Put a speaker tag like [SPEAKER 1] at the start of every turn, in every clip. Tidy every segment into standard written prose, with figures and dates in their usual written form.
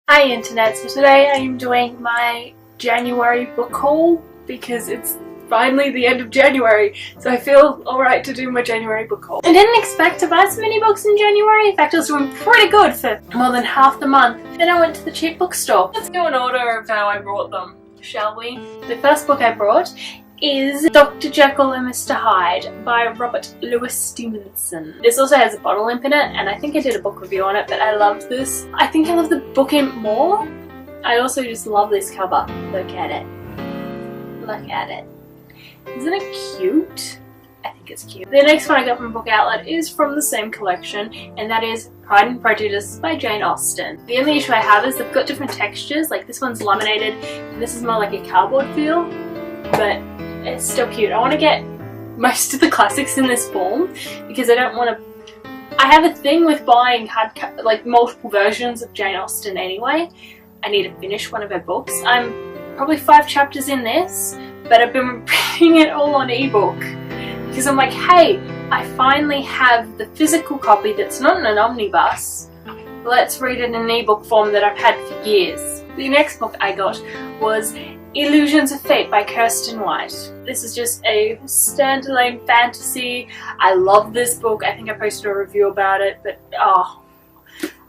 [SPEAKER 1] Hi internet, so today I am doing my January book haul because it's finally the end of January, so I feel alright to do my January book haul. I didn't expect to buy so many books in January. In fact, I was doing pretty good for more than half the month. Then I went to the cheap bookstore. Let's do an order of how I brought them, shall we? The first book I brought is Dr. Jekyll and Mr. Hyde by Robert Louis Stevenson. This also has a bottle imp in it, and I think I did a book review on it, but I loved this. I think I love the book imp more. I also just love this cover. Look at it. Look at it. Isn't it cute? I think it's cute. The next one I got from Book Outlet is from the same collection, and that is Pride and Prejudice by Jane Austen. The only issue I have is they've got different textures, like this one's laminated, and this is more like a cardboard feel, but it's still cute. I want to get most of the classics in this form because I don't want to... I have a thing with buying like multiple versions of Jane Austen anyway. I need to finish one of her books. I'm probably 5 chapters in this, but I've been reading it all on ebook because I'm like, hey, I finally have the physical copy that's not in an omnibus. Let's read it in an ebook form that I've had for years. The next book I got was Illusions of Fate by Kirsten White. This is just a standalone fantasy. I love this book. I think I posted a review about it, but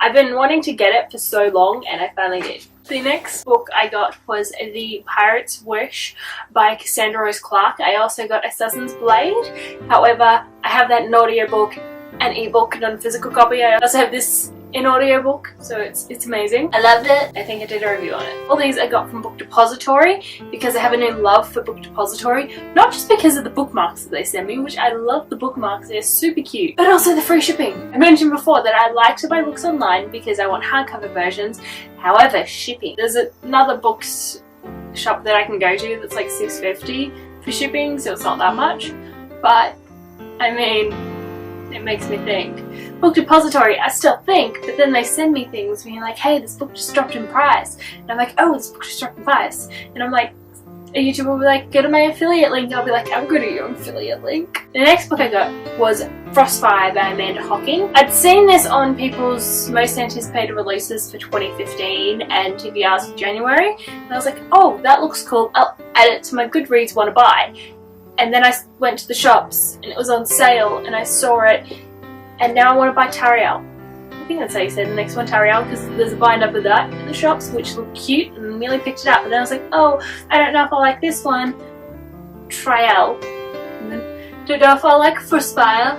[SPEAKER 1] I've been wanting to get it for so long and I finally did. The next book I got was The Pirate's Wish by Cassandra Rose Clarke. I also got Assassin's Blade. However, I have that in audiobook and ebook, not a physical copy. I also have this in audiobook, so it's amazing. I loved it. I think I did a review on it. All these I got from Book Depository because I have a new love for Book Depository, not just because of the bookmarks that they send me, which I love the bookmarks, they're super cute, but also the free shipping. I mentioned before that I like to buy books online because I want hardcover versions. However, shipping. There's another books shop that I can go to that's like $6.50 for shipping, so it's not that much, but I mean, it makes me think. Book Depository, I still think, but then they send me things being like, hey, this book just dropped in price. And I'm like, oh, this book just dropped in price. And I'm like, a YouTuber will be like, go to my affiliate link. I'll be like, I'm good at your affiliate link. The next book I got was Frostfire by Amanda Hocking. I'd seen this on people's most anticipated releases for 2015 and TBRs for January. And I was like, oh, that looks cool. I'll add it to my Goodreads want to buy. And then I went to the shops and it was on sale and I saw it. And now I want to buy Tariel. I think that's how you say the next one, Tariel, because there's a bind-up of that in the shops, which look cute, and I nearly picked it up. And then I was like, oh, I don't know if I like this one, Triel. And then, don't know if I like Frostfire,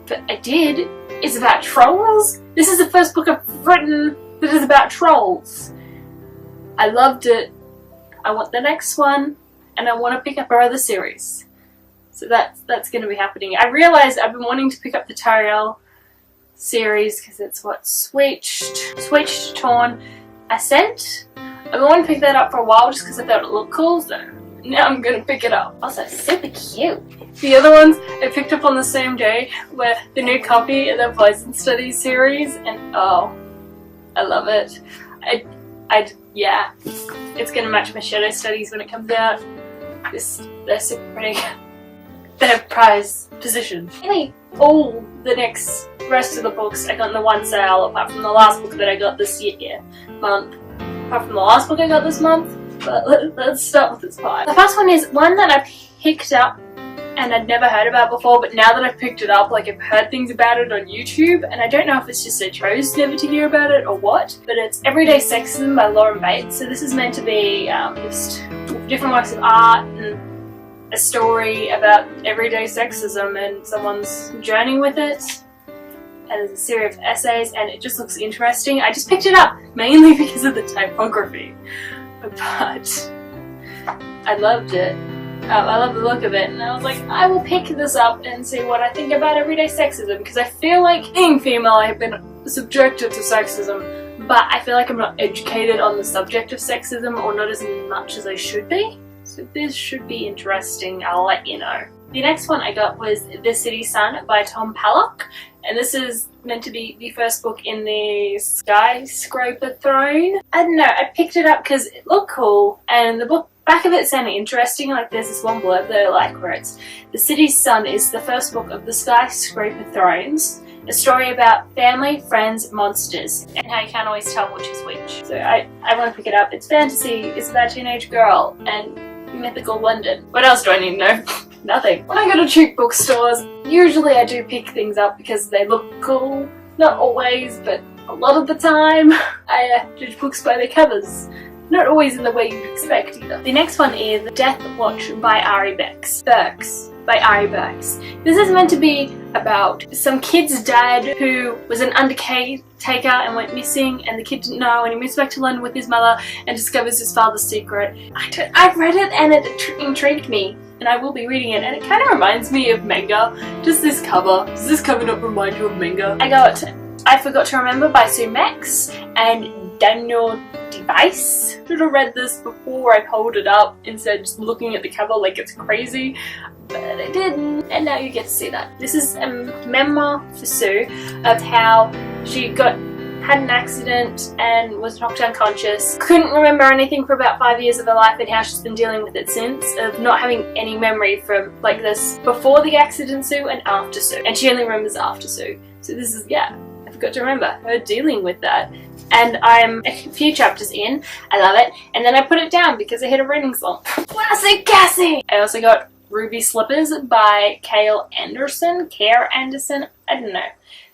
[SPEAKER 1] but I did. It's about trolls. This is the first book I've written that is about trolls. I loved it. I want the next one, and I want to pick up our other series. So that's going to be happening. I realised I've been wanting to pick up the Tariel series because it's what Switched, Torn, Ascent. I've been wanting to pick that up for a while just because I thought it looked cool, so now I'm going to pick it up. Also, super cute. The other ones I picked up on the same day were the new copy of the Poison Studies series, and oh, I love it. Yeah, it's going to match my Shadow Studies when it comes out. They're super pretty. They have prize position. Really, all the rest of the books I got in the one sale, apart from the last book that I got this month. Apart from the last book I got this month, but let's start with this part. The first one is one that I picked up and I'd never heard about before, but now that I've picked it up, like I've heard things about it on YouTube, and I don't know if it's just I chose never to hear about it or what, but it's Everyday Sexism by Lauren Bates. So this is meant to be just different works of art and a story about everyday sexism and someone's journey with it, and there's a series of essays, and it just looks interesting. I just picked it up mainly because of the typography, but I loved it. I love the look of it, and I was like, I will pick this up and see what I think about everyday sexism, because I feel like being female I have been subjected to sexism, but I feel like I'm not educated on the subject of sexism, or not as much as I should be. So this should be interesting, I'll let you know. The next one I got was The City Sun by Tom Pallock, and this is meant to be the first book in the Skyscraper Throne. I don't know, I picked it up because it looked cool, and the back of it sounded interesting. Like there's this one blurb that I like where it's The City Sun is the first book of the Skyscraper Thrones, A story about family, friends, monsters, and how you can't always tell which is which. So I want to pick it up. It's fantasy, it's about a teenage girl, and mythical London. What else do I need to know? Nothing. When I go to cheap bookstores, usually I do pick things up because they look cool. Not always, but a lot of the time I judge books by their covers. Not always in the way you'd expect either. The next one is Death Watch by Ari Burks. By Ari Burks. This is meant to be about some kid's dad who was an undertaker and went missing, and the kid didn't know, and he moves back to London with his mother and discovers his father's secret. I read it and it intrigued me, and I will be reading it, and it kind of reminds me of manga. Just this cover. Does this cover not remind you of manga? I got I Forgot to Remember by Sue Mex and Daniel Device. Should have read this before I pulled it up instead of just looking at the cover like it's crazy, but I didn't, and now you get to see that. This is a memoir for Sue of how she had an accident and was knocked unconscious, couldn't remember anything for about 5 years of her life, and how she's been dealing with it since, of not having any memory from like this before the accident Sue and after Sue, and she only remembers after Sue. So this is, yeah, I forgot to remember her dealing with that. And I'm a few chapters in, I love it, and then I put it down because I hit a reading slump. Classic Cassie! I also got Ruby Slippers by Care Anderson, I don't know.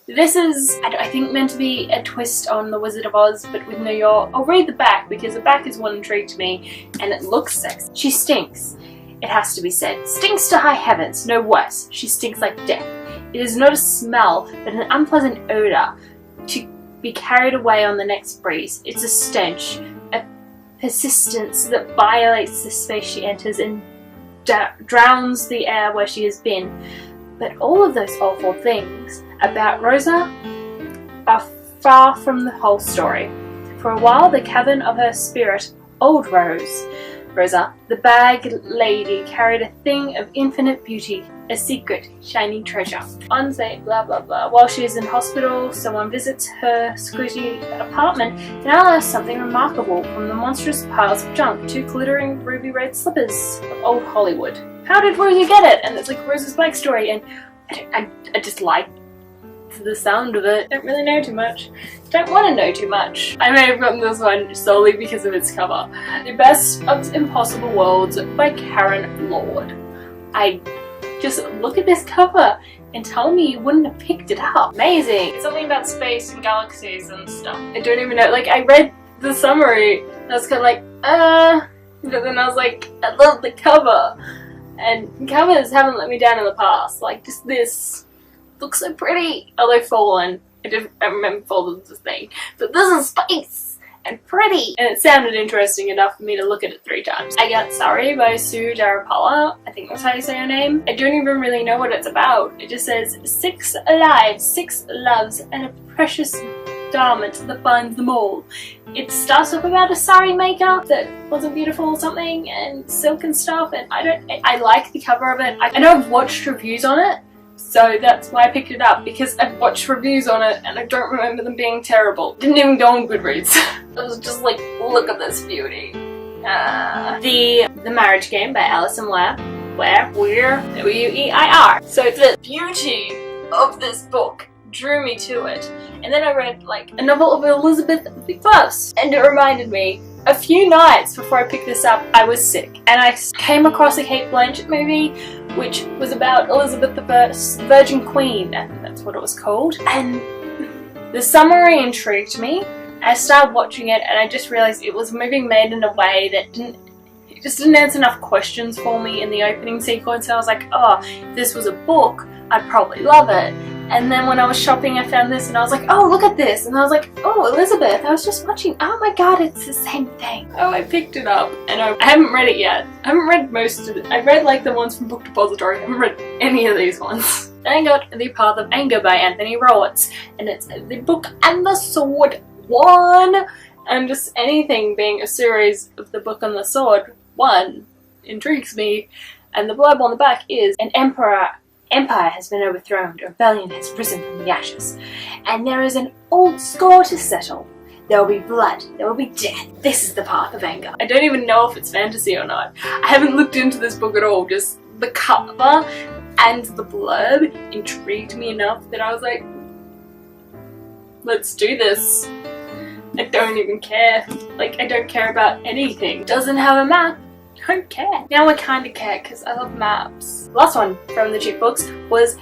[SPEAKER 1] This is, I think, meant to be a twist on The Wizard of Oz, but with New York. I'll read the back because the back is what intrigued me, and it looks sexy. She stinks, it has to be said. Stinks to high heavens, no worse. She stinks like death. It is not a smell, but an unpleasant odor to be carried away on the next breeze. It's a stench, a persistence that violates the space she enters and drowns the air where she has been. But all of those awful things about Rosa are far from the whole story. For a while, the cavern of her spirit, old Rosa, the bag lady, carried a thing of infinite beauty, a secret, shining treasure. On say blah blah blah. While she is in hospital, someone visits her squishy apartment and unearths something remarkable from the monstrous piles of junk, 2 glittering ruby red slippers of old Hollywood. How did Rosa get it? And it's like Rosa's backstory, and I just like the sound of it. Don't really know too much. Don't want to know too much. I may have gotten this one solely because of its cover. The Best of Impossible Worlds by Karen Lord. I just look at this cover and tell me you wouldn't have picked it up. Amazing. It's something about space and galaxies and stuff. I don't even know. Like, I read the summary and I was kind of like, but then I was like, I love the cover. And covers haven't let me down in the past. Like, just this looks so pretty. Although Fallen, I remember Fallen was a thing. But this is space and pretty. And it sounded interesting enough for me to look at it 3 times. I got Sorry by Sue Darapala. I think that's how you say her name. I don't even really know what it's about. It just says 6 lives, 6 loves, and a precious garment that binds them all. It starts off about a sari maker that wasn't beautiful or something, and silk and stuff, and I like the cover of it. I know I've watched reviews on it, so that's why I picked it up, because I've watched reviews on it and I don't remember them being terrible. Didn't even go on Goodreads. I was just like, look at this beauty. The Marriage Game by Alison Weir, W-E-I-R. So the beauty of this book drew me to it. And then I read like a novel of Elizabeth I, and it reminded me, a few nights before I picked this up, I was sick, and I came across a Kate Blanchett movie which was about Elizabeth I, Virgin Queen, I think that's what it was called, and the summary intrigued me. I started watching it and I just realised it was a movie made in a way that just didn't answer enough questions for me in the opening sequence. I was like, oh, if this was a book, I'd probably love it. And then when I was shopping, I found this and I was like, oh, look at this. And I was like, oh, Elizabeth, I was just watching. Oh my god, it's the same thing. Oh, I picked it up and I haven't read it yet. I haven't read most of it. I read like the ones from Book Depository. I haven't read any of these ones. Then I got The Path of Anger by Anthony Rowitz. And it's The Book and the Sword 1. And just anything being a series of The Book and the Sword 1 intrigues me. And the blurb on the back is, an empire has been overthrown, a rebellion has risen from the ashes, and there is an old score to settle. There will be blood, there will be death. This is the path of anger. I don't even know if it's fantasy or not. I haven't looked into this book at all, just the cover and the blurb intrigued me enough that I was like, let's do this. I don't even care. Like, I don't care about anything. Doesn't have a map. Don't care. Now I kind of care because I love maps. Last one from the cheap books was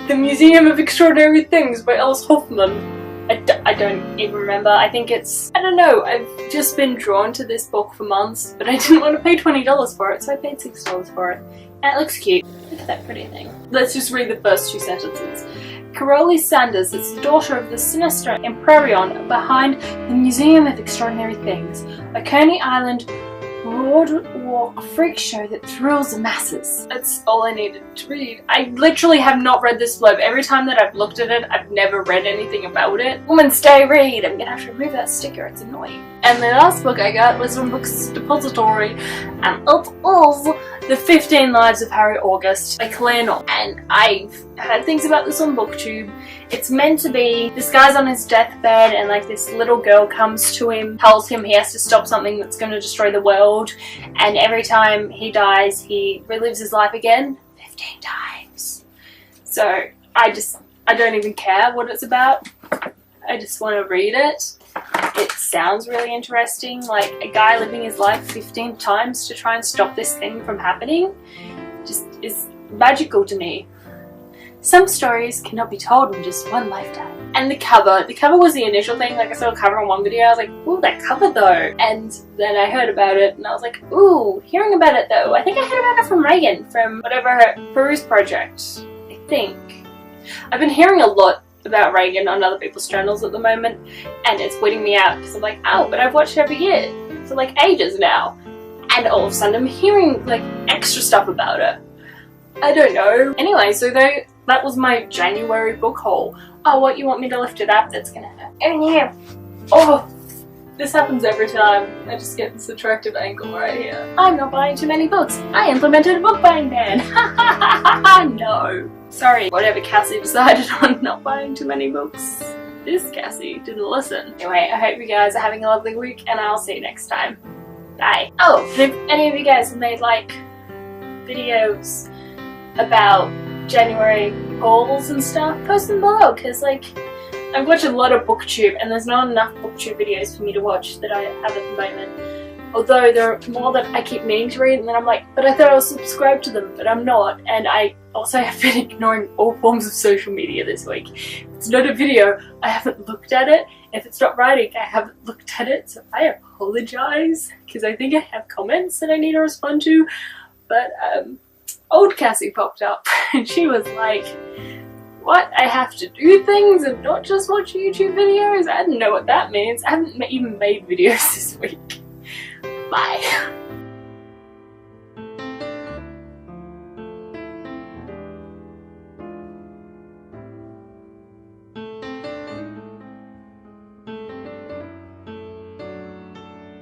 [SPEAKER 1] The Museum of Extraordinary Things by Alice Hoffman. I don't even remember. I think it's, I don't know, I've just been drawn to this book for months, but I didn't want to pay $20 for it, so I paid $6 for it. And it looks cute. Look at that pretty thing. Let's just read the first 2 sentences. Caroli Sanders is the daughter of the sinister Empyrean behind the Museum of Extraordinary Things, a Coney Island boardwalk freak show that thrills the masses. That's all I needed to read. I literally have not read this blurb. Every time that I've looked at it, I've never read anything about it. Woman's Day read! I'm gonna have to remove that sticker, it's annoying. And the last book I got was from Books Depository, and it is The 15 Lives of Harry August by Claire North. And I've heard things about this on BookTube. It's meant to be, this guy's on his deathbed and like this little girl comes to him, tells him he has to stop something that's going to destroy the world, and every time he dies he relives his life again 15 times. So I don't even care what it's about. I just want to read it. It sounds really interesting, like a guy living his life 15 times to try and stop this thing from happening just is magical to me. Some stories cannot be told in just one lifetime. And the cover was the initial thing. Like, I saw a cover on one video, I was like, ooh, that cover though. And then I heard about it and I was like, ooh, hearing about it though. I think I heard about it from Reagan, from whatever her Peruse project, I think. I've been hearing a lot about Reagan on other people's channels at the moment, and it's weeding me out because I'm like, oh, but I've watched every year for like ages now. And all of a sudden I'm hearing like extra stuff about it. I don't know. Anyway, so that was my January book haul. Oh, what, you want me to lift it up? That's gonna hurt. In here. Oh, this happens every time. I just get this attractive angle right here. I'm not buying too many books. I implemented a book buying ban. No. Sorry, whatever Cassie decided on not buying too many books. This Cassie didn't listen. Anyway, I hope you guys are having a lovely week and I'll see you next time. Bye. Oh, if any of you guys have made like videos about January hauls and stuff, post them below, because like I watch a lot of BookTube and there's not enough BookTube videos for me to watch that I have at the moment. Although there are more that I keep meaning to read, and then I'm like, but I thought I was subscribed to them, but I'm not. And I also have been ignoring all forms of social media this week. If it's not a video, I haven't looked at it. If it's not writing, I haven't looked at it. So I apologize, because I think I have comments that I need to respond to. But old Cassie popped up and she was like, what? I have to do things and not just watch YouTube videos? I don't know what that means. I haven't even made videos this week. Bye.